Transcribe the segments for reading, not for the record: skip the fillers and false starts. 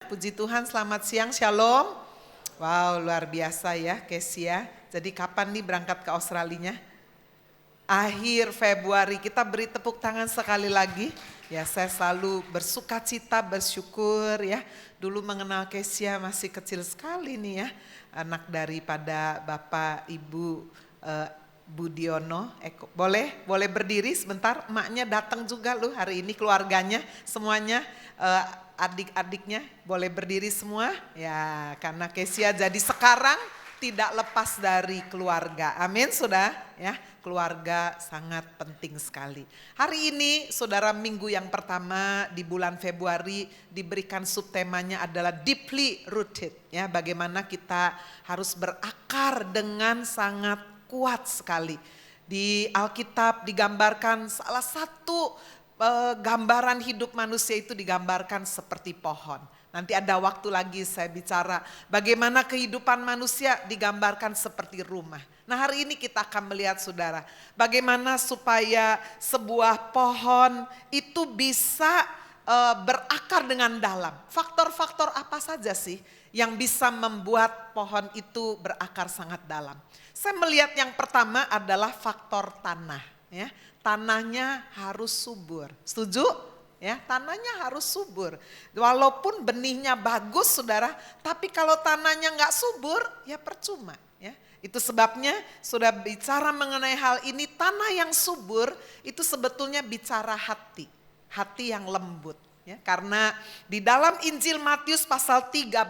Puji Tuhan, selamat siang, shalom. Wow, luar biasa ya Kesia. Jadi kapan nih berangkat ke Australinya? Akhir Februari. Kita beri tepuk tangan sekali lagi. Ya, saya selalu bersuka cita, bersyukur ya. Dulu mengenal Kesia masih kecil sekali nih ya. Anak daripada Bapak Ibu Budiono. Boleh berdiri sebentar. Emaknya datang juga loh hari ini, keluarganya semuanya. Adik-adiknya boleh berdiri semua ya, karena Kesia jadi sekarang tidak lepas dari keluarga. Amin saudara ya, keluarga sangat penting sekali. Hari ini saudara, minggu yang pertama di bulan Februari diberikan subtemanya adalah deeply rooted ya, bagaimana kita harus berakar dengan sangat kuat sekali. Di Alkitab digambarkan salah satu gambaran hidup manusia itu digambarkan seperti pohon. Nanti ada waktu lagi saya bicara bagaimana kehidupan manusia digambarkan seperti rumah. Nah hari ini kita akan melihat saudara, bagaimana supaya sebuah pohon itu bisa berakar dengan dalam. Faktor-faktor apa saja sih yang bisa membuat pohon itu berakar sangat dalam? Saya melihat yang pertama adalah faktor tanah ya. Tanahnya harus subur. Setuju? Ya, tanahnya harus subur. Walaupun benihnya bagus saudara, tapi kalau tanahnya nggak subur ya percuma ya. Itu sebabnya sudah bicara mengenai hal ini, tanah yang subur itu sebetulnya bicara hati. Hati yang lembut ya. Karena di dalam Injil Matius pasal 13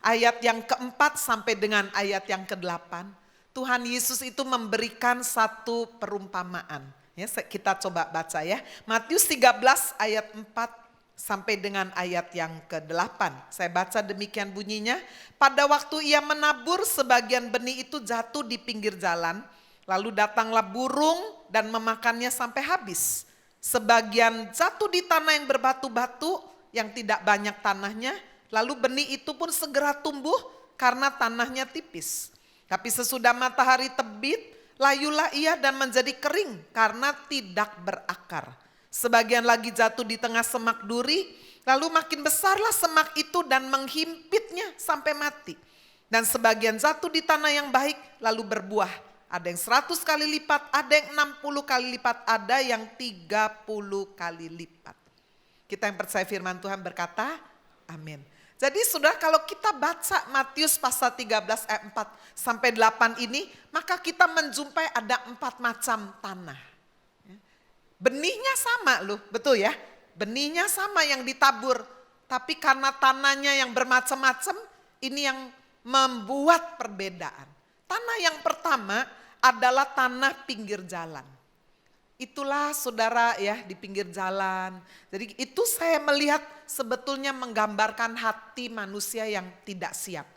ayat yang keempat sampai dengan ayat yang ke-8. Tuhan Yesus itu memberikan satu perumpamaan. Ya, kita coba baca ya. Matius 13 ayat 4 sampai dengan ayat yang ke-8. Saya baca demikian bunyinya. Pada waktu ia menabur, sebagian benih itu jatuh di pinggir jalan. Lalu datanglah burung dan memakannya sampai habis. Sebagian jatuh di tanah yang berbatu-batu, yang tidak banyak tanahnya. Lalu benih itu pun segera tumbuh karena tanahnya tipis. Tapi sesudah matahari terbit, layulah ia dan menjadi kering karena tidak berakar. Sebagian lagi jatuh di tengah semak duri, lalu makin besarlah semak itu dan menghimpitnya sampai mati. Dan sebagian jatuh di tanah yang baik, lalu berbuah. Ada yang 100 kali lipat, ada yang 60 kali lipat, ada yang 30 kali lipat. Kita yang percaya firman Tuhan berkata, amin. Jadi saudara, kalau kita baca Matius pasal 13 ayat 4 sampai 8 ini, maka kita menjumpai ada 4 macam tanah. Benihnya sama loh, betul ya? Benihnya sama yang ditabur, tapi karena tanahnya yang bermacam-macam, ini yang membuat perbedaan. Tanah yang pertama adalah tanah pinggir jalan. Itulah saudara ya, di pinggir jalan. Jadi itu saya melihat sebetulnya menggambarkan hati manusia yang tidak siap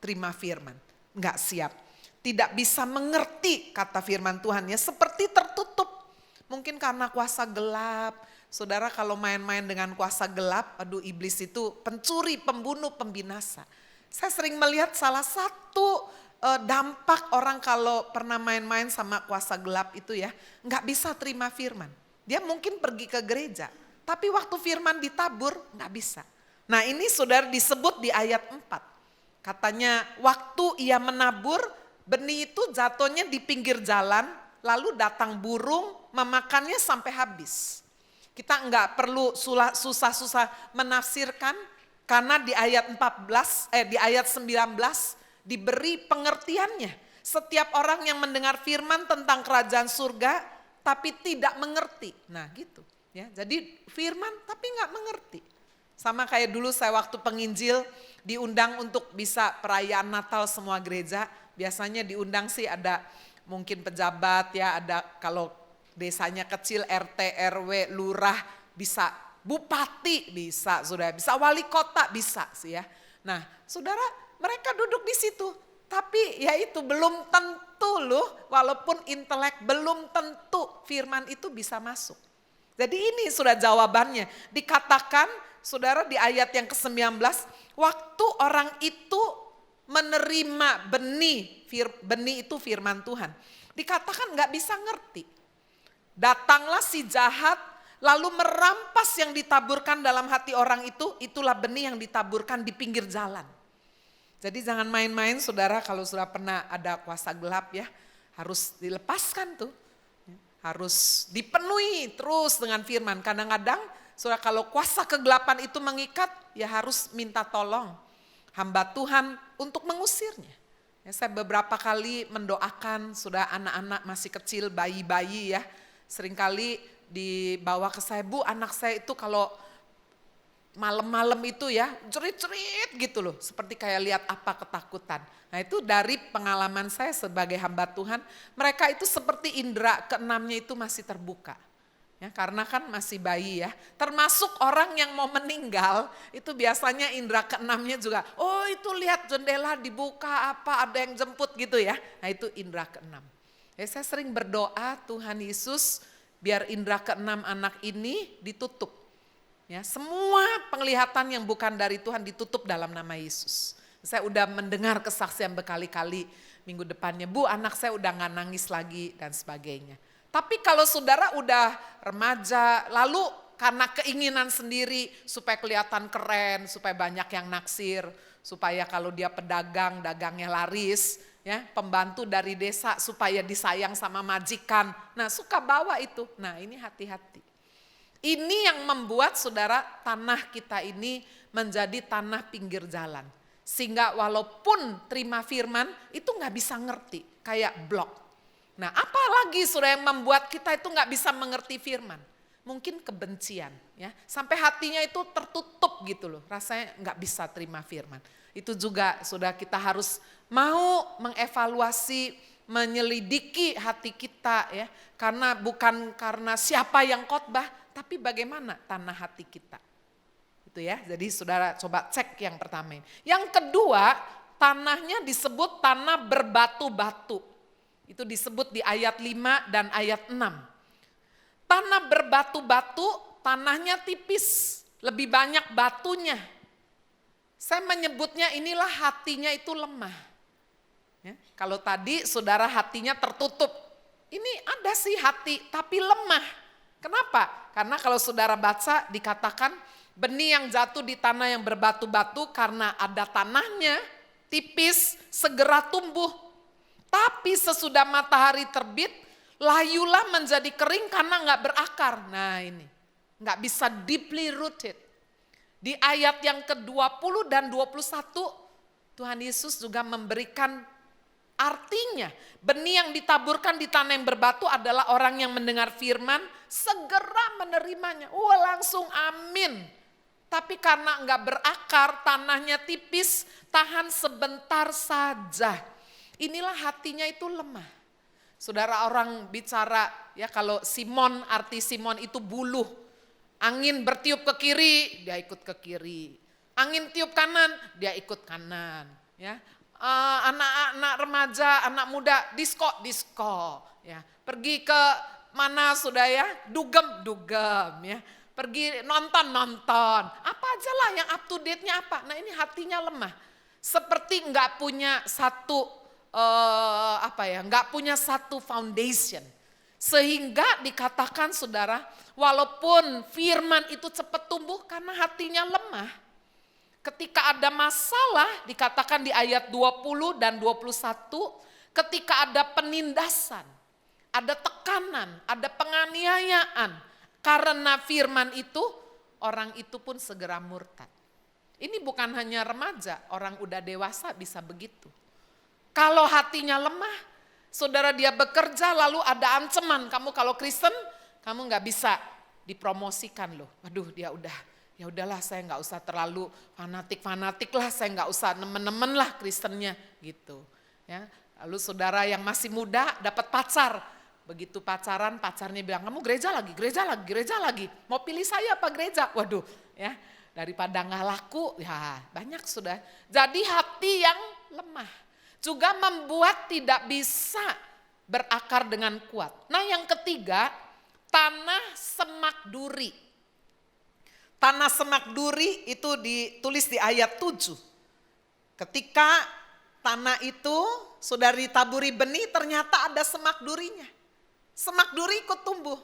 terima firman. Enggak siap. Tidak bisa mengerti kata firman Tuhan ya, seperti tertutup. Mungkin karena kuasa gelap. Saudara kalau main-main dengan kuasa gelap, aduh iblis itu pencuri, pembunuh, pembinasa. Saya sering melihat salah satu dampak orang kalau pernah main-main sama kuasa gelap itu ya, nggak bisa terima firman. Dia mungkin pergi ke gereja, tapi waktu firman ditabur nggak bisa. Nah ini saudara disebut di ayat 4. Katanya waktu ia menabur, benih itu jatuhnya di pinggir jalan, lalu datang burung memakannya sampai habis. Kita nggak perlu susah-susah menafsirkan, karena di ayat 19 diberi pengertiannya. Setiap orang yang mendengar firman tentang kerajaan surga tapi tidak mengerti. Nah gitu ya. Jadi firman tapi gak mengerti. Sama kayak dulu saya waktu penginjil diundang untuk bisa perayaan Natal semua gereja. Biasanya diundang sih ada mungkin pejabat ya, ada kalau desanya kecil RT, RW, lurah, bisa bupati bisa, saudara, bisa wali kota bisa sih ya. Nah saudara, mereka duduk di situ, tapi ya itu belum tentu loh, walaupun intelek belum tentu firman itu bisa masuk. Jadi ini sudah jawabannya, dikatakan saudara di ayat yang ke-19, waktu orang itu menerima benih itu firman Tuhan, dikatakan gak bisa ngerti. Datanglah si jahat lalu merampas yang ditaburkan dalam hati orang itu, itulah benih yang ditaburkan di pinggir jalan. Jadi jangan main-main saudara, kalau sudah pernah ada kuasa gelap ya, harus dilepaskan tuh. Harus dipenuhi terus dengan firman. Kadang-kadang saudara kalau kuasa kegelapan itu mengikat, ya harus minta tolong hamba Tuhan untuk mengusirnya. Ya, saya beberapa kali mendoakan sudah anak-anak masih kecil, bayi-bayi ya. Seringkali dibawa ke saya, Bu anak saya itu kalau malam-malam itu ya cerit-cerit gitu loh. Seperti kayak lihat apa ketakutan. Nah itu dari pengalaman saya sebagai hamba Tuhan. Mereka itu seperti indera keenamnya itu masih terbuka. Ya, karena kan masih bayi ya. Termasuk orang yang mau meninggal itu biasanya indera keenamnya juga. Oh itu lihat jendela dibuka apa ada yang jemput gitu ya. Nah itu indera keenam. Ya, saya sering berdoa Tuhan Yesus biar indera keenam anak ini ditutup. Ya, semua penglihatan yang bukan dari Tuhan ditutup dalam nama Yesus. Saya udah mendengar kesaksian berkali-kali minggu depannya. Bu anak saya udah gak nangis lagi dan sebagainya. Tapi kalau saudara udah remaja, lalu karena keinginan sendiri supaya kelihatan keren, supaya banyak yang naksir, supaya kalau dia pedagang, dagangnya laris, ya pembantu dari desa supaya disayang sama majikan. Nah suka bawa itu, nah ini hati-hati. Ini yang membuat saudara tanah kita ini menjadi tanah pinggir jalan. Sehingga walaupun terima firman itu gak bisa ngerti, kayak blok. Nah apalagi saudara yang membuat kita itu gak bisa mengerti firman. Mungkin kebencian ya, sampai hatinya itu tertutup gitu loh, rasanya gak bisa terima firman. Itu juga saudara kita harus mau mengevaluasi, menyelidiki hati kita ya. Karena bukan karena siapa yang khotbah, tapi bagaimana tanah hati kita. Itu ya, jadi saudara coba cek yang pertama. Yang kedua, tanahnya disebut tanah berbatu-batu. Itu disebut di ayat 5 dan ayat 6. Tanah berbatu-batu, tanahnya tipis, lebih banyak batunya. Saya menyebutnya inilah hatinya itu lemah. Ya, kalau tadi saudara hatinya tertutup, ini ada sih hati tapi lemah. Kenapa? Karena kalau saudara baca dikatakan benih yang jatuh di tanah yang berbatu-batu karena ada tanahnya tipis segera tumbuh. Tapi sesudah matahari terbit layulah menjadi kering karena gak berakar. Nah ini gak bisa deeply rooted. Di ayat yang ke-20 dan 21 Tuhan Yesus juga memberikan artinya benih yang ditaburkan di tanah yang berbatu adalah orang yang mendengar firman segera menerimanya. Langsung amin. Tapi karena enggak berakar, tanahnya tipis, tahan sebentar saja. Inilah hatinya itu lemah. Saudara orang bicara ya kalau Simon, arti Simon itu buluh. Angin bertiup ke kiri, dia ikut ke kiri. Angin tiup kanan, dia ikut kanan. Ya, anak-anak remaja, anak muda, disko, ya. Pergi ke mana sudah ya, dugem, ya. Pergi nonton, apa aja lah yang up to date-nya apa. Nah ini hatinya lemah, seperti nggak punya satu nggak punya satu foundation. Sehingga dikatakan saudara, walaupun firman itu cepat tumbuh karena hatinya lemah. Ketika ada masalah, dikatakan di ayat 20 dan 21, ketika ada penindasan, ada tekanan, ada penganiayaan, karena firman itu, orang itu pun segera murtad. Ini bukan hanya remaja, orang udah dewasa bisa begitu. Kalau hatinya lemah, saudara dia bekerja lalu ada ancaman, kamu kalau Kristen, kamu gak bisa dipromosikan loh. Waduh dia udah, ya udahlah saya gak usah terlalu fanatik lah, saya gak usah nemen-nemen lah Kristennya gitu. Ya, lalu saudara yang masih muda dapat pacar, begitu pacaran pacarnya bilang kamu gereja lagi, mau pilih saya apa gereja? Waduh ya daripada gak laku, ya banyak sudah. Jadi hati yang lemah juga membuat tidak bisa berakar dengan kuat. Nah yang ketiga, tanah semak duri. Tanah semak duri itu ditulis di ayat 7. Ketika tanah itu sudah ditaburi benih ternyata ada semak durinya. Semak duri ikut tumbuh.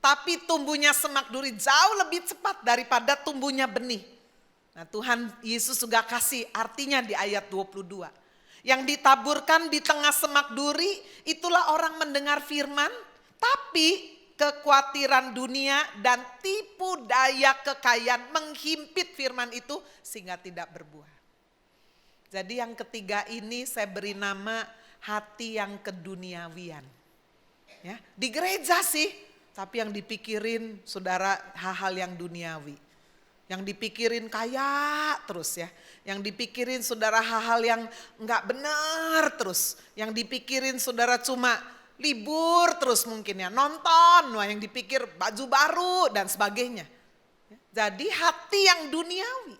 Tapi tumbuhnya semak duri jauh lebih cepat daripada tumbuhnya benih. Nah, Tuhan Yesus juga kasih artinya di ayat 22. Yang ditaburkan di tengah semak duri itulah orang mendengar firman, tapi kekhawatiran dunia dan tipu daya kekayaan menghimpit firman itu sehingga tidak berbuah. Jadi yang ketiga ini saya beri nama hati yang keduniawian. Ya, di gereja sih, tapi yang dipikirin saudara hal-hal yang duniawi. Yang dipikirin kaya terus ya. Yang dipikirin saudara hal-hal yang enggak benar terus. Yang dipikirin saudara cuma libur terus mungkin ya. Nonton, wah yang dipikir baju baru dan sebagainya. Jadi hati yang duniawi.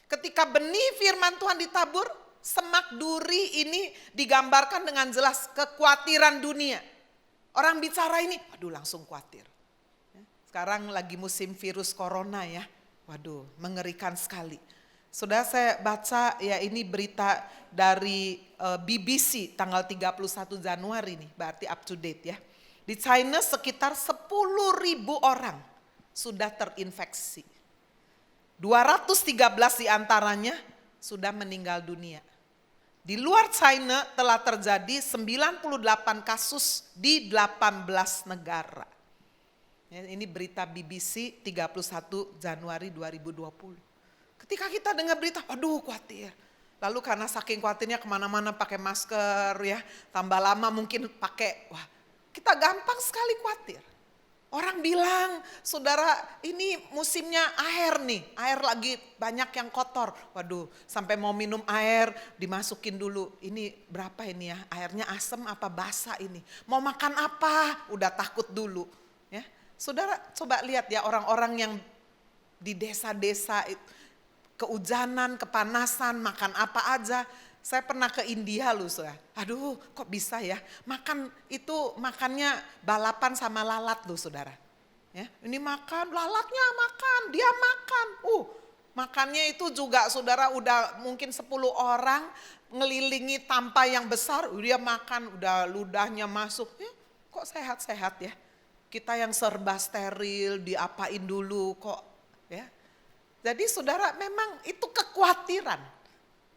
Ketika benih firman Tuhan ditabur, semak duri ini digambarkan dengan jelas kekhawatiran dunia. Orang bicara ini, waduh langsung khawatir. Sekarang lagi musim virus corona ya, waduh mengerikan sekali. Sudah saya baca ya ini berita dari BBC tanggal 31 Januari nih, berarti up to date ya. Di China sekitar 10.000 orang sudah terinfeksi. 213 diantaranya sudah meninggal dunia. Di luar China telah terjadi 98 kasus di 18 negara. Ini berita BBC 31 Januari 2020. Ketika kita dengar berita, aduh khawatir. Lalu karena saking khawatirnya kemana-mana pakai masker ya. Tambah lama mungkin pakai, wah kita gampang sekali khawatir. Orang bilang, saudara ini musimnya air nih, air lagi banyak yang kotor. Waduh, sampai mau minum air dimasukin dulu. Ini berapa ini ya, airnya asam apa basah ini. Mau makan apa, udah takut dulu. Ya, saudara coba lihat ya orang-orang yang di desa-desa, kehujanan, kepanasan, makan apa aja. Saya pernah ke India loh, saudara. Aduh, kok bisa ya? Makan itu makannya balapan sama lalat loh, saudara. Ya, ini makan, lalatnya makan, dia makan. Makannya itu juga saudara udah mungkin 10 orang ngelilingi tampa yang besar, dia makan, udah ludahnya masuk. Kok sehat-sehat ya? Kita yang serba steril, diapain dulu kok ya? Jadi saudara memang itu kekhawatiran.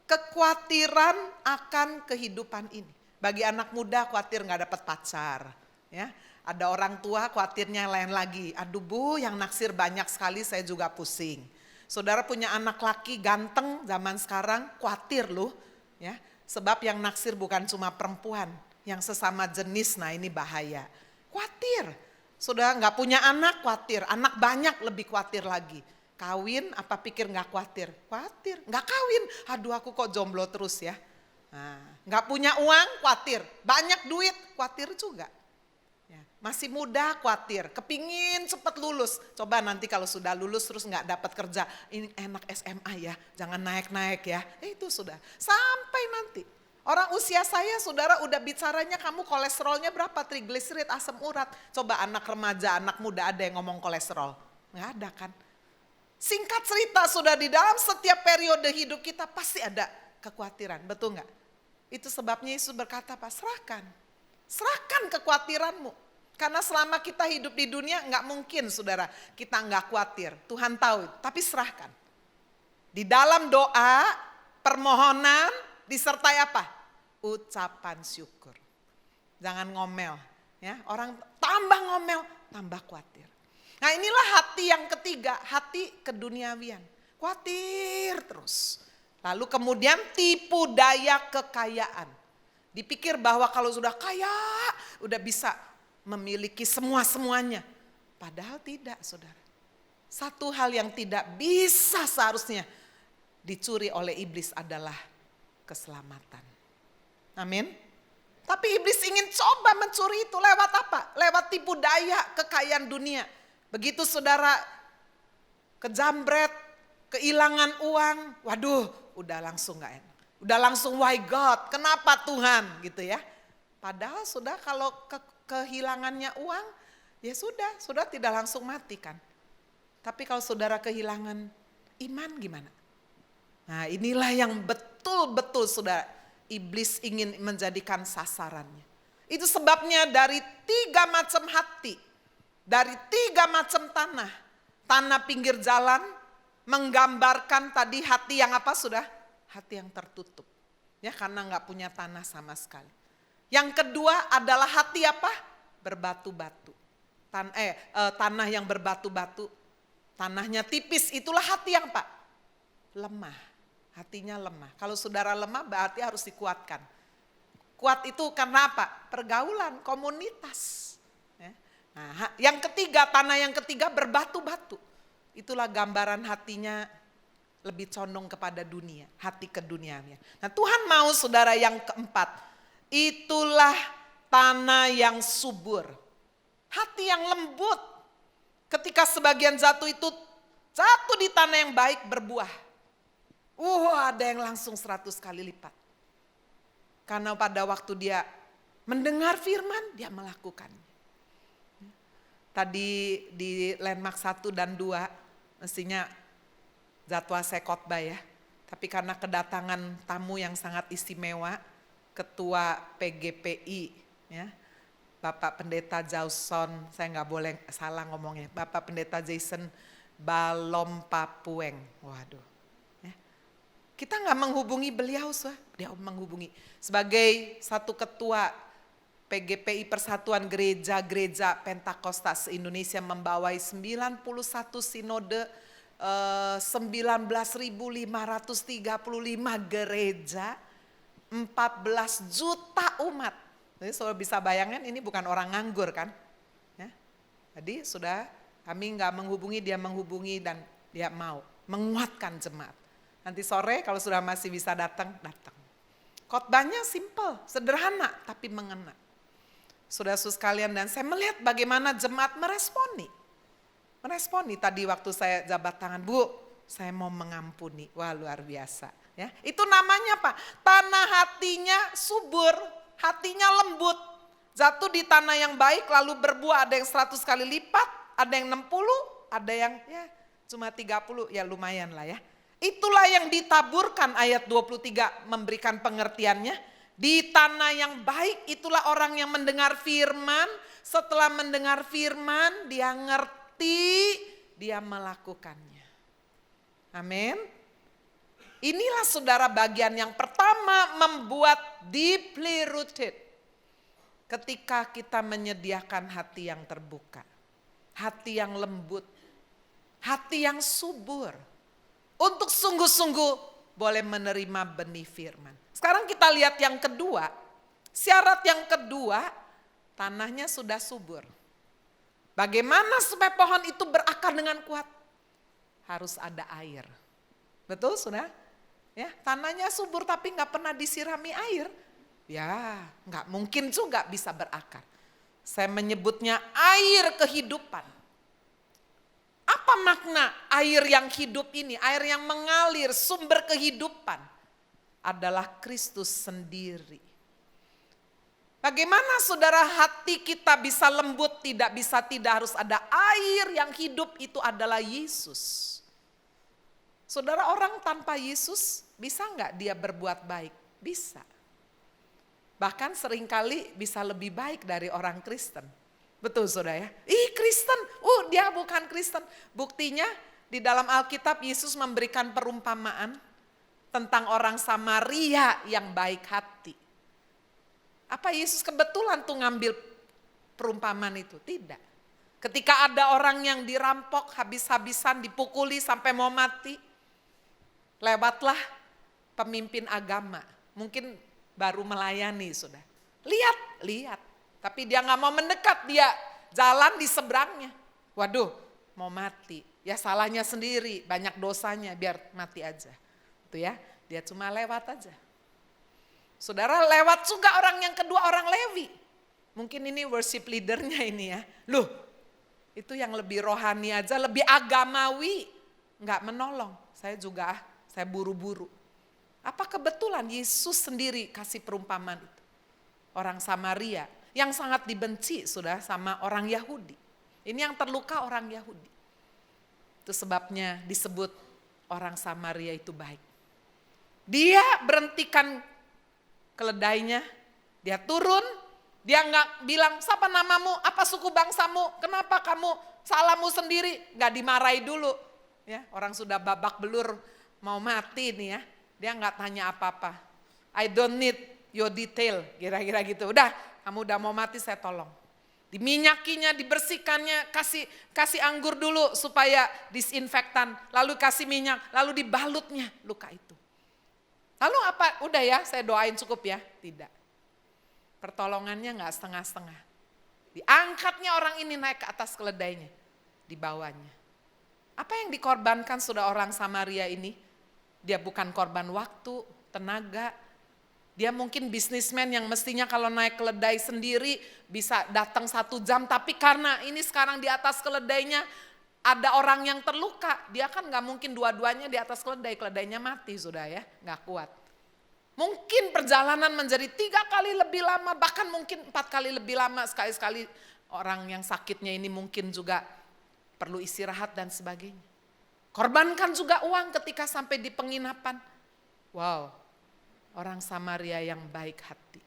Kekhawatiran akan kehidupan ini. Bagi anak muda khawatir gak dapat pacar. Ya, ada orang tua khawatirnya lain lagi. Aduh bu yang naksir banyak sekali saya juga pusing. Saudara punya anak laki ganteng zaman sekarang khawatir loh. Ya, sebab yang naksir bukan cuma perempuan. Yang sesama jenis, nah ini bahaya. Khawatir. Saudara gak punya anak khawatir. Anak banyak lebih khawatir lagi. Kawin apa pikir gak khawatir? Khawatir, gak kawin, aduh aku kok jomblo terus ya. Nah, gak punya uang khawatir, banyak duit khawatir juga. Ya, masih muda khawatir, kepingin cepet lulus. Coba nanti kalau sudah lulus terus gak dapat kerja, ini enak SMA ya, jangan naik-naik ya. Itu sudah, sampai nanti. Orang usia saya saudara udah bicaranya kamu kolesterolnya berapa, trigliserid, asam urat. Coba anak remaja, anak muda ada yang ngomong kolesterol, gak ada kan. Singkat cerita sudah di dalam setiap periode hidup kita pasti ada kekhawatiran, betul nggak? Itu sebabnya Yesus berkata, Pak serahkan kekhawatiranmu. Karena selama kita hidup di dunia nggak mungkin saudara kita nggak khawatir. Tuhan tahu, tapi serahkan. Di dalam doa, permohonan disertai apa? Ucapan syukur. Jangan ngomel, ya orang tambah ngomel, tambah khawatir. Nah inilah hati yang ketiga, hati keduniawian. Khawatir terus. Lalu kemudian tipu daya kekayaan. Dipikir bahwa kalau sudah kaya, udah bisa memiliki semua-semuanya. Padahal tidak saudara. Satu hal yang tidak bisa seharusnya dicuri oleh iblis adalah keselamatan. Amin. Tapi iblis ingin coba mencuri itu lewat apa? Lewat tipu daya kekayaan dunia. Begitu saudara kejambret, kehilangan uang, waduh udah langsung gak enak. Udah langsung why God, kenapa Tuhan gitu ya. Padahal sudah kalau kehilangannya uang, ya sudah tidak langsung mati kan. Tapi kalau saudara kehilangan iman gimana? Nah inilah yang betul-betul saudara iblis ingin menjadikan sasarannya. Itu sebabnya dari 3 macam hati. dari 3 macam tanah. Tanah pinggir jalan menggambarkan tadi hati yang apa sudah? Hati yang tertutup. Ya, karena nggak punya tanah sama sekali. Yang kedua adalah hati apa? Berbatu-batu. Tanah yang berbatu-batu. Tanahnya tipis, itulah hati yang apa? Lemah. Hatinya lemah. Kalau saudara lemah berarti harus dikuatkan. Kuat itu karena apa? Pergaulan, komunitas. Nah, yang ketiga, tanah yang ketiga berbatu-batu. Itulah gambaran hatinya lebih condong kepada dunia, hati keduniaannya. Nah, Tuhan mau saudara yang keempat, itulah tanah yang subur. Hati yang lembut. Ketika sebagian jatuh itu jatuh di tanah yang baik berbuah. Ada yang langsung 100 kali lipat. Karena pada waktu dia mendengar firman, dia melakukannya. Tadi di landmark 1 dan 2 mestinya jadwal saya khotbah ya. Tapi karena kedatangan tamu yang sangat istimewa, Ketua PGPI ya, Bapak Pendeta Jason, saya nggak boleh salah ngomongnya, Bapak Pendeta Jason Balompapueng. Waduh. Ya. Kita nggak menghubungi beliau, dia menghubungi sebagai satu ketua PGPI Persatuan Gereja-Gereja Pentakosta se-Indonesia membawai 91 sinode, 19.535 gereja, 14 juta umat. Jadi saudara bisa bayangkan ini bukan orang nganggur kan. Ya. Jadi sudah kami nggak menghubungi, dia menghubungi dan dia mau menguatkan jemaat. Nanti sore kalau sudah masih bisa datang. Khotbahnya simple, sederhana tapi mengena. Saudara-saudara sekalian, dan saya melihat bagaimana jemaat meresponi tadi waktu saya jabat tangan, Bu, saya mau mengampuni. Wah, luar biasa. Ya, itu namanya apa? Tanah hatinya subur, hatinya lembut. Jatuh di tanah yang baik lalu berbuah, ada yang 100 kali lipat, ada yang 60, ada yang ya cuma 30, ya lumayan lah ya. Itulah yang ditaburkan, ayat 23 memberikan pengertiannya. Di tanah yang baik itulah orang yang mendengar firman, setelah mendengar firman dia ngerti, dia melakukannya. Amin. Inilah saudara bagian yang pertama membuat deeply rooted. Ketika kita menyediakan hati yang terbuka, hati yang lembut, hati yang subur. Untuk sungguh-sungguh boleh menerima benih firman. Sekarang kita lihat yang kedua. Syarat yang kedua, tanahnya sudah subur. Bagaimana supaya pohon itu berakar dengan kuat? Harus ada air. Betul sudah? Ya, tanahnya subur tapi nggak pernah disirami air. Ya, nggak mungkin juga bisa berakar. Saya menyebutnya air kehidupan. Apa makna air yang hidup ini? Air yang mengalir, sumber kehidupan adalah Kristus sendiri. Bagaimana saudara hati kita bisa lembut, tidak harus ada air yang hidup, itu adalah Yesus. Saudara, orang tanpa Yesus bisa enggak dia berbuat baik? Bisa. Bahkan seringkali bisa lebih baik dari orang Kristen. Betul saudara ya? Kristen, dia bukan Kristen. Buktinya di dalam Alkitab Yesus memberikan perumpamaan tentang orang Samaria yang baik hati. Apa Yesus kebetulan tuh ngambil perumpamaan itu? Tidak. Ketika ada orang yang dirampok habis-habisan, dipukuli sampai mau mati, lewatlah pemimpin agama. Mungkin baru melayani sudah. Lihat. Tapi dia gak mau mendekat, dia jalan di seberangnya. Waduh, mau mati. Ya salahnya sendiri, banyak dosanya, biar mati aja. Itu ya, dia cuma lewat aja. Saudara, lewat juga orang yang kedua, orang Lewi. Mungkin ini worship leadernya ini ya. Loh, itu yang lebih rohani aja, lebih agamawi. Gak menolong, saya buru-buru. Apa kebetulan Yesus sendiri kasih perumpamaan itu? Orang Samaria yang sangat dibenci sudah sama orang Yahudi. Ini yang terluka orang Yahudi. Itu sebabnya disebut orang Samaria itu baik. Dia berhentikan keledainya, dia turun, Dia nggak bilang, siapa namamu, apa suku bangsamu, kenapa kamu salahmu sendiri. Nggak dimarahi dulu. Ya, orang sudah babak belur mau mati nih ya. Dia nggak tanya apa-apa. I don't need your detail, kira-kira gitu. Udah, kamu udah mau mati saya tolong. Diminyakinya, dibersihkannya, kasih anggur dulu supaya disinfektan. Lalu kasih minyak, lalu dibalutnya luka itu. Lalu apa? Udah ya, saya doain cukup ya? Tidak. Pertolongannya nggak setengah-setengah. Diangkatnya orang ini naik ke atas keledainya, dibawanya. Apa yang dikorbankan sudah orang Samaria ini? Dia bukan korban waktu, tenaga. Dia mungkin bisnismen yang mestinya kalau naik keledai sendiri bisa datang 1 jam. Tapi karena ini sekarang di atas keledainya ada orang yang terluka. Dia kan gak mungkin dua-duanya di atas keledai, keledainya mati sudah ya, gak kuat. Mungkin perjalanan menjadi 3 kali lebih lama, bahkan mungkin 4 kali lebih lama. Sekali-sekali orang yang sakitnya ini mungkin juga perlu istirahat dan sebagainya. Korbankan juga uang ketika sampai di penginapan. Wow, orang Samaria yang baik hati.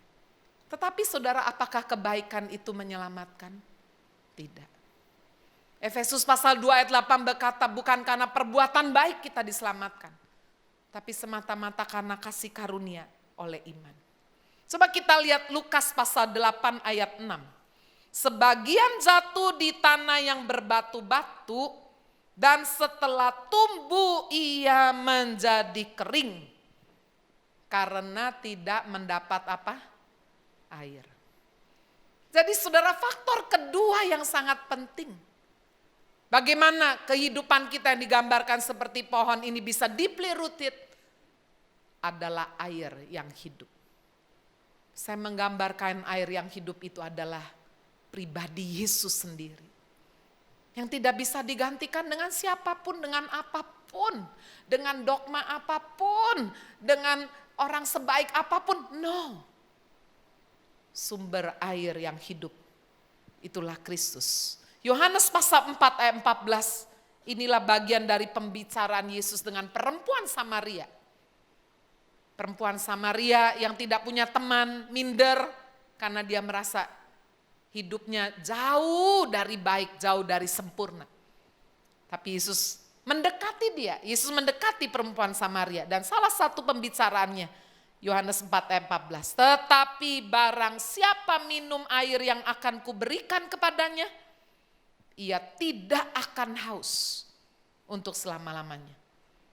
Tetapi saudara, apakah kebaikan itu menyelamatkan? Tidak. Efesus pasal 2 ayat 8 berkata, bukan karena perbuatan baik kita diselamatkan, tapi semata-mata karena kasih karunia oleh iman. Coba kita lihat Lukas pasal 8 ayat 6. Sebagian jatuh di tanah yang berbatu-batu, dan setelah tumbuh ia menjadi kering. Karena tidak mendapat apa? Air. Jadi saudara, faktor kedua yang sangat penting. Bagaimana kehidupan kita yang digambarkan seperti pohon ini bisa deeply rooted adalah air yang hidup. Saya menggambarkan air yang hidup itu adalah pribadi Yesus sendiri. Yang tidak bisa digantikan dengan siapapun, dengan apapun, dengan dogma apapun, dengan orang sebaik apapun. No. Sumber air yang hidup itulah Kristus. Yohanes pasal 4 ayat 14, inilah bagian dari pembicaraan Yesus dengan perempuan Samaria. Perempuan Samaria yang tidak punya teman, minder karena dia merasa hidupnya jauh dari baik, jauh dari sempurna. Tapi Yesus mendekati dia, Yesus mendekati perempuan Samaria. Dan salah satu pembicaraannya, Yohanes 4 ayat 14. Tetapi barang siapa minum air yang akan kuberikan kepadanya, ia tidak akan haus untuk selama-lamanya.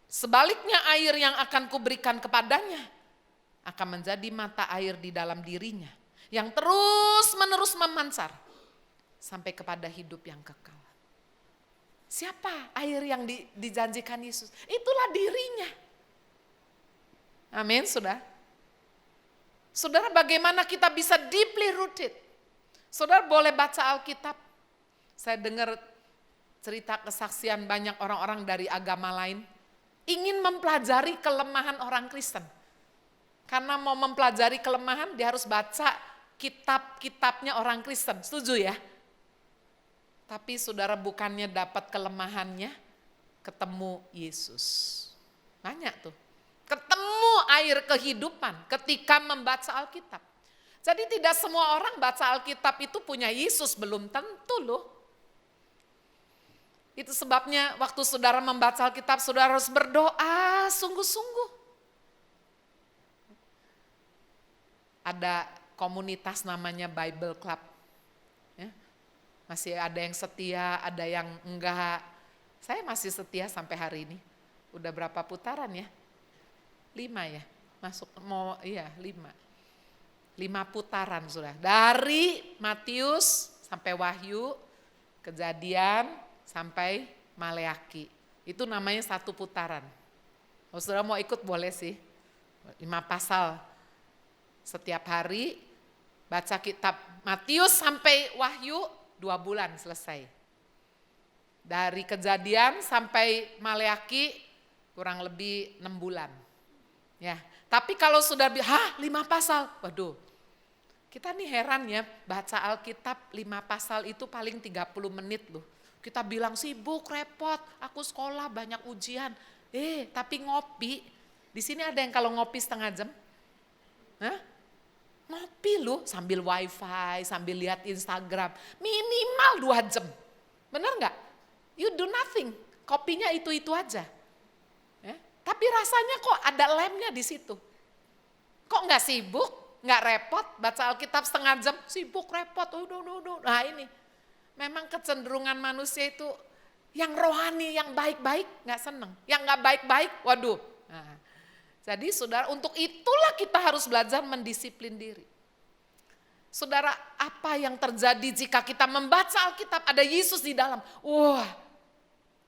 Sebaliknya air yang akan kuberikan kepadanya akan menjadi mata air di dalam dirinya, yang terus menerus memancar sampai kepada hidup yang kekal. Siapa air yang dijanjikan Yesus? Itulah dirinya. Amin, saudara. Saudara, bagaimana kita bisa deeply rooted? Saudara boleh baca Alkitab. Saya dengar cerita kesaksian banyak orang-orang dari agama lain ingin mempelajari kelemahan orang Kristen. Karena mau mempelajari kelemahan dia harus baca kitab-kitabnya orang Kristen, setuju ya? Tapi saudara, bukannya dapat kelemahannya, ketemu Yesus. Banyak tuh, ketemu air kehidupan ketika membaca Alkitab. Jadi tidak semua orang baca Alkitab itu punya Yesus, belum tentu loh. Itu sebabnya waktu saudara membaca Alkitab, saudara harus berdoa sungguh-sungguh. Ada komunitas namanya Bible Club. Ya, masih ada yang setia, ada yang enggak. Saya masih setia sampai hari ini. Udah berapa putaran ya? 5 ya? Masuk mau 5. 5 putaran sudah. Dari Matius sampai Wahyu, Kejadian sampai Maleaki. Itu namanya 1 putaran. Kalau saudara mau ikut boleh sih. 5 pasal setiap hari, baca kitab Matius sampai Wahyu 2 bulan selesai. Dari Kejadian sampai Maleaki kurang lebih 6 bulan. Ya, tapi kalau sudah 5 pasal, waduh. Kita nih heran ya, baca Alkitab 5 pasal itu paling 30 menit loh. Kita bilang sibuk, repot, aku sekolah banyak ujian. Tapi ngopi, di sini ada yang kalau ngopi setengah jam? Hah? Ngopi loh sambil wifi, sambil lihat Instagram. Minimal 2 jam. Benar nggak? You do nothing. Kopinya itu-itu aja. Ya? Tapi rasanya kok ada lemnya di situ. Kok nggak sibuk, nggak repot, baca Alkitab setengah jam, sibuk, repot. Nah ini, memang kecenderungan manusia itu yang rohani, yang baik-baik nggak seneng. Yang nggak baik-baik, waduh. Nah, jadi saudara, untuk itulah kita harus belajar mendisiplin diri. Saudara, apa yang terjadi jika kita membaca Alkitab, ada Yesus di dalam. Wah,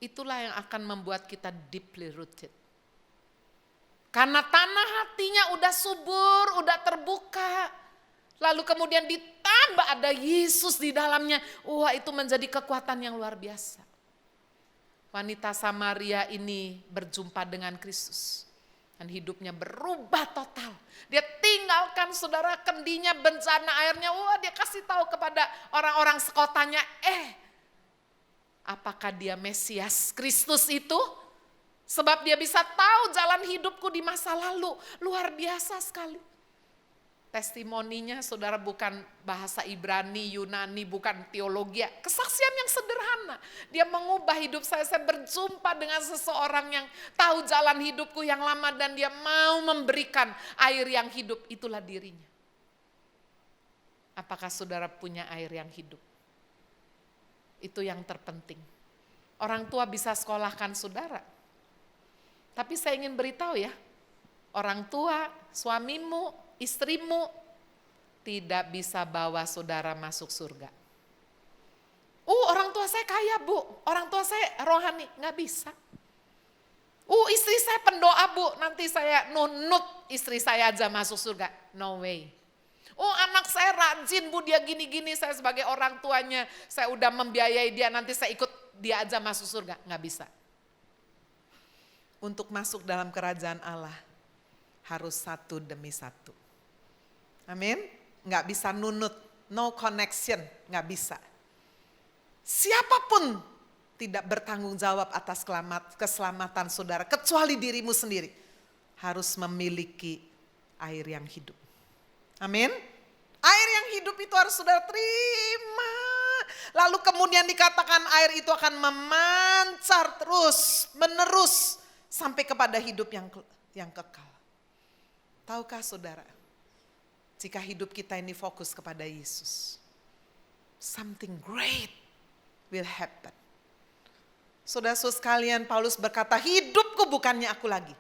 itulah yang akan membuat kita deeply rooted. Karena tanah hatinya udah subur, udah terbuka. Lalu kemudian ditambah ada Yesus di dalamnya. Wah, itu menjadi kekuatan yang luar biasa. Wanita Samaria ini berjumpa dengan Kristus. Dan hidupnya berubah total. Dia tinggalkan saudara kendinya, bencana airnya. Wah, dia kasih tahu kepada orang-orang sekotanya. Apakah dia Mesias Kristus itu? Sebab dia bisa tahu jalan hidupku di masa lalu. Luar biasa sekali. Testimoninya saudara bukan bahasa Ibrani, Yunani, bukan teologi. Kesaksian yang sederhana. Dia mengubah hidup saya berjumpa dengan seseorang yang tahu jalan hidupku yang lama dan dia mau memberikan air yang hidup. Itulah dirinya. Apakah saudara punya air yang hidup? Itu yang terpenting. Orang tua bisa sekolahkan saudara. Tapi saya ingin beritahu ya, orang tua, suamimu, istrimu tidak bisa bawa saudara masuk surga. Orang tua saya kaya bu, orang tua saya rohani, nggak bisa. Istri saya pendoa bu, nanti saya nunut istri saya aja masuk surga, no way. Anak saya rajin bu, dia gini-gini, saya sebagai orang tuanya, saya udah membiayai dia, nanti saya ikut dia aja masuk surga, nggak bisa. Untuk masuk dalam kerajaan Allah harus satu demi satu. Amin. Nggak bisa nunut, no connection, nggak bisa. Siapapun tidak bertanggung jawab atas keselamatan saudara, kecuali dirimu sendiri. Harus memiliki air yang hidup. Amin. Air yang hidup itu harus saudara terima. Lalu kemudian dikatakan air itu akan memancar terus, menerus. Sampai kepada hidup yang kekal. Tahukah saudara, jika hidup kita ini fokus kepada Yesus, something great will happen. Saudara-saudara sekalian, Paulus berkata, hidupku bukannya aku lagi,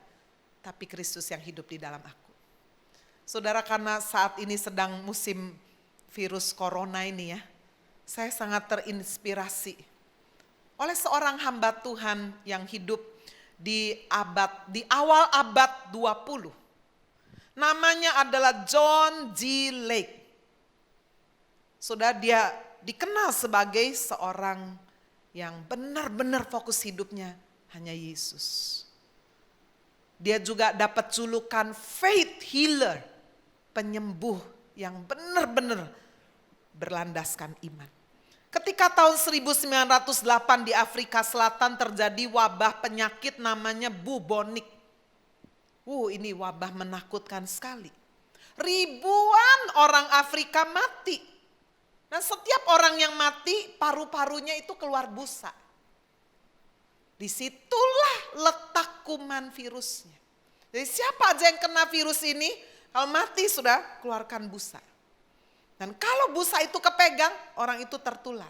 tapi Kristus yang hidup di dalam aku. Saudara, karena saat ini sedang musim virus corona ini ya, saya sangat terinspirasi oleh seorang hamba Tuhan yang hidup di awal abad 20. Namanya adalah John G. Lake. Saudara, dia dikenal sebagai seorang yang benar-benar fokus hidupnya hanya Yesus. Dia juga dapat julukan faith healer, penyembuh yang benar-benar berlandaskan iman. Ketika tahun 1908 di Afrika Selatan terjadi wabah penyakit namanya bubonic. Ini wabah menakutkan sekali. Ribuan orang Afrika mati. Dan setiap orang yang mati paru-parunya itu keluar busa. Disitulah letak kuman virusnya. Jadi siapa aja yang kena virus ini, kalau mati sudah keluarkan busa. Dan kalau busa itu kepegang, orang itu tertular.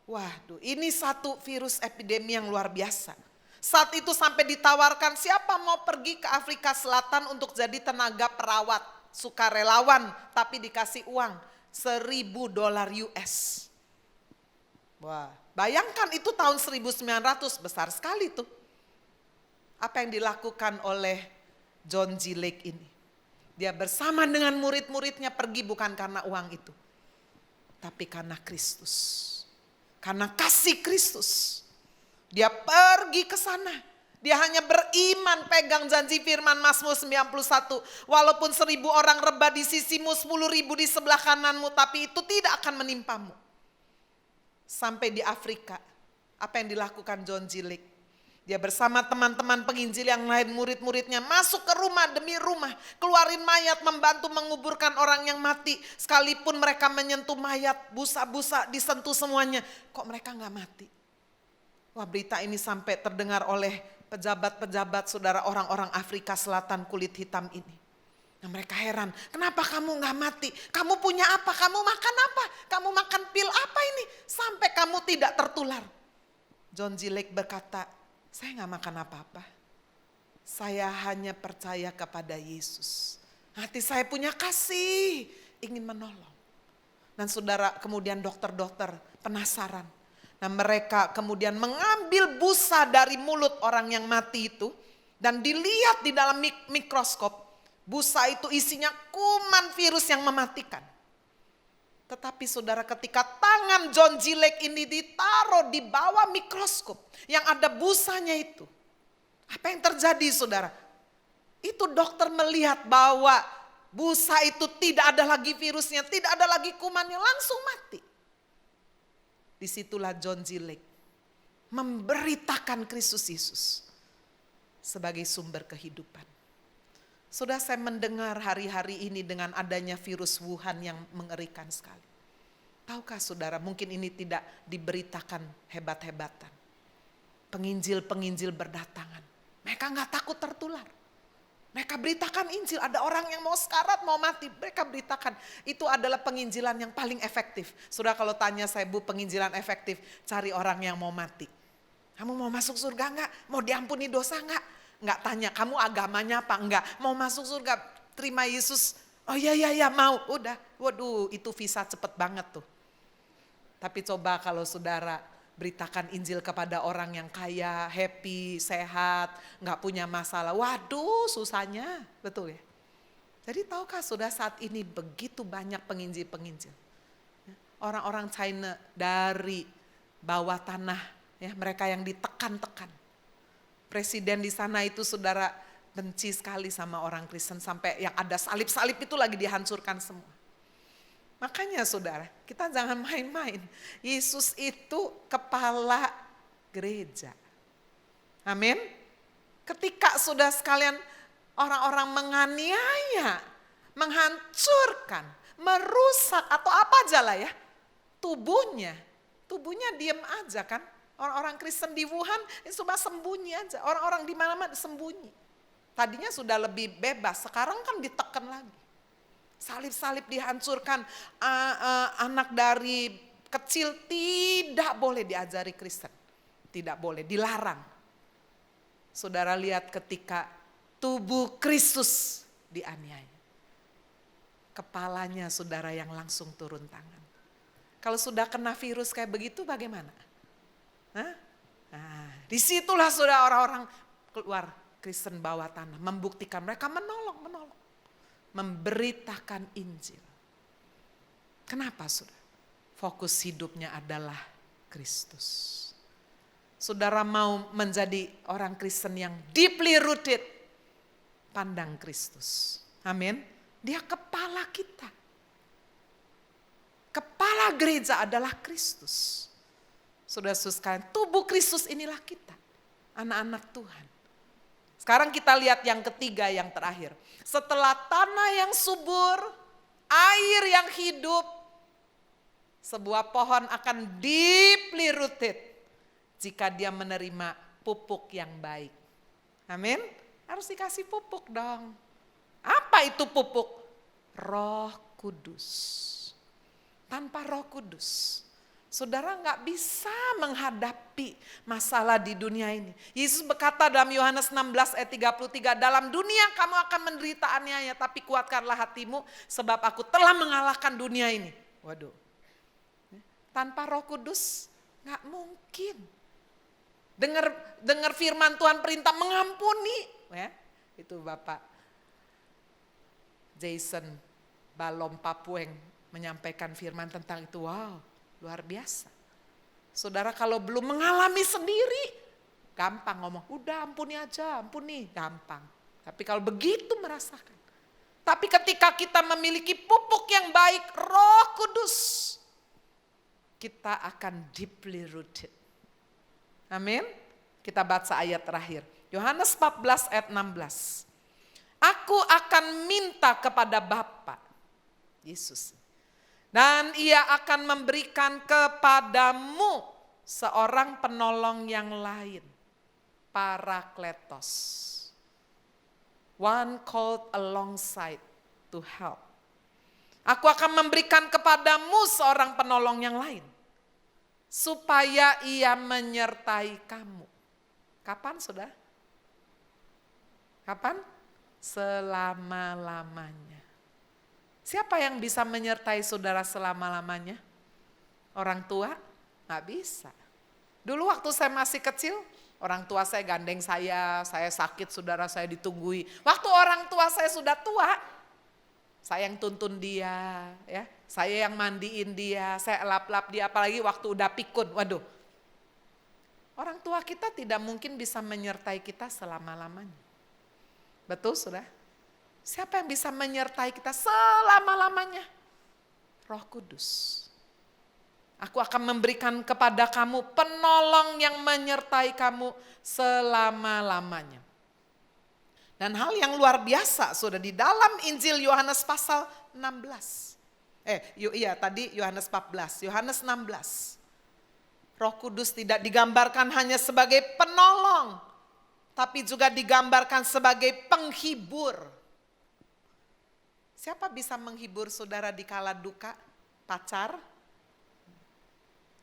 Waduh, ini satu virus epidemi yang luar biasa. Saat itu sampai ditawarkan siapa mau pergi ke Afrika Selatan untuk jadi tenaga perawat, sukarelawan, tapi dikasih uang $1.000 US. Wah, bayangkan itu tahun 1900, besar sekali tuh. Apa yang dilakukan oleh John G. Lake ini? Dia bersama dengan murid-muridnya pergi bukan karena uang itu. Tapi karena Kristus. Karena kasih Kristus. Dia pergi ke sana. Dia hanya beriman pegang janji firman Mazmur 91. Walaupun 1.000 orang rebah di sisimu, 10.000 di sebelah kananmu. Tapi itu tidak akan menimpamu. Sampai di Afrika. Apa yang dilakukan John G. Lake? Dia bersama teman-teman penginjil yang lain, murid-muridnya masuk ke rumah demi rumah. Keluarin mayat, membantu menguburkan orang yang mati. Sekalipun mereka menyentuh mayat, busa-busa disentuh semuanya. Kok mereka gak mati? Wah, berita ini sampai terdengar oleh pejabat-pejabat saudara, orang-orang Afrika Selatan kulit hitam ini. Nah, mereka heran, kenapa kamu gak mati? Kamu punya apa? Kamu makan apa? Kamu makan pil apa ini? Sampai kamu tidak tertular. John G. Lake berkata, saya gak makan apa-apa. Saya hanya percaya kepada Yesus. Hati saya punya kasih, ingin menolong. Dan saudara, kemudian dokter-dokter penasaran. Nah, mereka kemudian mengambil busa dari mulut orang yang mati itu. Dan dilihat di dalam mikroskop. Busa itu isinya kuman virus yang mematikan. Tetapi saudara, ketika tangan John G. Lake ini ditaruh di bawah mikroskop yang ada busanya itu. Apa yang terjadi saudara? Itu dokter melihat bahwa busa itu tidak ada lagi virusnya, tidak ada lagi kumannya, langsung mati. Disitulah John G. Lake memberitakan Kristus Yesus sebagai sumber kehidupan. Sudah saya mendengar hari-hari ini dengan adanya virus Wuhan yang mengerikan sekali. Tahukah saudara, mungkin ini tidak diberitakan hebat-hebatan. Penginjil-penginjil berdatangan. Mereka gak takut tertular. Mereka beritakan Injil, ada orang yang mau sekarat, mau mati. Mereka beritakan, itu adalah penginjilan yang paling efektif. Sudah kalau tanya saya, Bu, penginjilan efektif, cari orang yang mau mati. Kamu mau masuk surga enggak? Mau diampuni dosa enggak? Enggak tanya, kamu agamanya apa? Enggak. Mau masuk surga, terima Yesus. Oh iya mau, udah. Waduh, itu visa cepet banget tuh. Tapi coba kalau saudara beritakan Injil kepada orang yang kaya, happy, sehat, enggak punya masalah. Waduh, susahnya, betul ya. Jadi tahukah saudara, saat ini begitu banyak penginjil-penginjil. Orang-orang China dari bawah tanah, ya, mereka yang ditekan-tekan. Presiden di sana itu saudara benci sekali sama orang Kristen, sampai yang ada salib-salib itu lagi dihancurkan semua. Makanya saudara, kita jangan main-main. Yesus itu kepala gereja. Amin. Ketika sudah sekalian orang-orang menganiaya, menghancurkan, merusak atau apa aja lah ya, tubuhnya diam aja kan. Orang-orang Kristen di Wuhan cuma sembunyi aja. Orang-orang di mana-mana sembunyi. Tadinya sudah lebih bebas, sekarang kan ditekan lagi. Salib-salib dihancurkan, anak dari kecil tidak boleh diajari Kristen. Tidak boleh, dilarang. Saudara lihat ketika tubuh Kristus dianiaya. Kepalanya saudara yang langsung turun tangan. Kalau sudah kena virus kayak begitu bagaimana? Nah, disitulah saudara orang-orang keluar Kristen bawah tanah membuktikan mereka menolong, memberitakan Injil. Kenapa saudara? Fokus hidupnya adalah Kristus. Saudara mau menjadi orang Kristen yang deeply rooted, pandang Kristus. Amin. Dia kepala kita. Kepala gereja adalah Kristus. Saudara-saudara sekalian, tubuh Kristus inilah kita, anak-anak Tuhan. Sekarang kita lihat yang ketiga, yang terakhir. Setelah tanah yang subur, air yang hidup, sebuah pohon akan deeply rooted jika dia menerima pupuk yang baik. Amin. Harus dikasih pupuk dong. Apa itu pupuk? Roh Kudus. Tanpa Roh Kudus, saudara gak bisa menghadapi masalah di dunia ini. Yesus berkata dalam Yohanes 16 ayat 33, dalam dunia kamu akan menderita aniaya, tapi kuatkanlah hatimu sebab aku telah mengalahkan dunia ini. Waduh, tanpa Roh Kudus gak mungkin. Dengar firman Tuhan perintah mengampuni. Ya, itu Bapak Jason Balom Papueng menyampaikan firman tentang itu. Wow, luar biasa. Saudara kalau belum mengalami sendiri, gampang ngomong, udah ampuni aja, ampuni, gampang. Tapi kalau begitu merasakan. Tapi ketika kita memiliki pupuk yang baik, Roh Kudus, kita akan deeply rooted. Amin. Kita baca ayat terakhir. Yohanes 14 ayat 16. Aku akan minta kepada Bapa, Yesus, dan ia akan memberikan kepadamu seorang penolong yang lain, Parakletos. One called alongside to help. Aku akan memberikan kepadamu seorang penolong yang lain, supaya ia menyertai kamu. Kapan, saudara? Kapan? Selama-lamanya. Siapa yang bisa menyertai saudara selama-lamanya? Orang tua? Nggak bisa. Dulu waktu saya masih kecil, orang tua saya gandeng saya sakit, saudara saya ditunggui. Waktu orang tua saya sudah tua, saya yang tuntun dia, ya, saya yang mandiin dia, saya lap-lap dia, apalagi waktu udah pikun, waduh. Orang tua kita tidak mungkin bisa menyertai kita selama-lamanya. Betul, saudara? Siapa yang bisa menyertai kita selama-lamanya? Roh Kudus. Aku akan memberikan kepada kamu penolong yang menyertai kamu selama-lamanya. Dan hal yang luar biasa sudah di dalam Injil Yohanes pasal 16. Tadi Yohanes 14, Yohanes 16. Roh Kudus tidak digambarkan hanya sebagai penolong, tapi juga digambarkan sebagai penghibur. Siapa bisa menghibur saudara di kala duka? Pacar?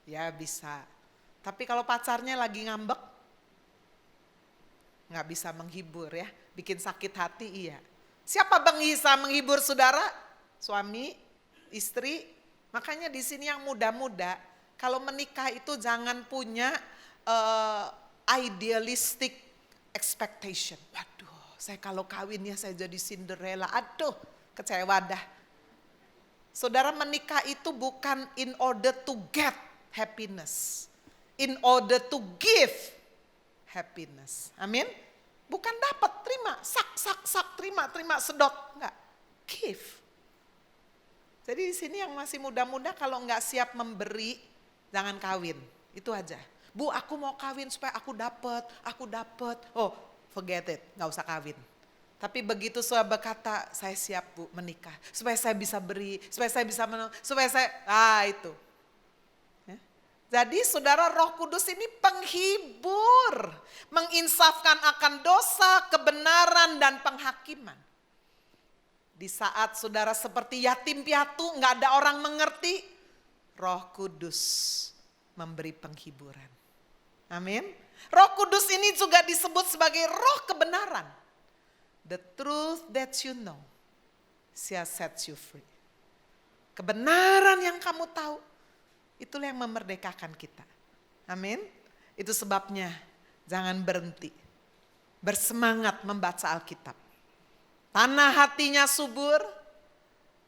Ya bisa. Tapi kalau pacarnya lagi ngambek, nggak bisa menghibur ya. Bikin sakit hati, iya. Siapa bisa menghibur saudara? Suami, istri. Makanya di sini yang muda-muda, kalau menikah itu jangan punya idealistic expectation. Waduh, saya kalau kawin ya saya jadi Cinderella. Aduh, kecewa dah. Saudara, menikah itu bukan in order to get happiness. In order to give happiness. Amin. Bukan dapat, terima, sak, terima, sedot. Enggak, give. Jadi di sini yang masih muda-muda kalau enggak siap memberi, jangan kawin. Itu aja. Bu, aku mau kawin supaya aku dapat. Oh, forget it, nggak usah kawin. Tapi begitu saya berkata, saya siap Bu menikah. Supaya saya bisa beri, supaya saya bisa itu. Ya. Jadi saudara, Roh Kudus ini penghibur. Menginsafkan akan dosa, kebenaran, dan penghakiman. Di saat saudara seperti yatim piatu, nggak ada orang mengerti, Roh Kudus memberi penghiburan. Amin. Roh Kudus ini juga disebut sebagai roh kebenaran. The truth that you know shall set you free. Kebenaran yang kamu tahu, itulah yang memerdekakan kita. Amin. Itu sebabnya jangan berhenti. Bersemangat membaca Alkitab. Tanah hatinya subur,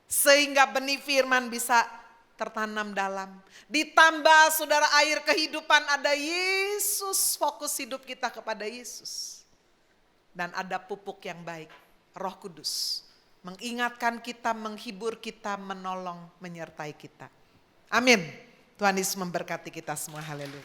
sehingga benih firman bisa tertanam dalam. Ditambah saudara air kehidupan ada Yesus, fokus hidup kita kepada Yesus. Dan ada pupuk yang baik, Roh Kudus. Mengingatkan kita, menghibur kita, menolong, menyertai kita. Amin. Tuhan Yesus memberkati kita semua, haleluya.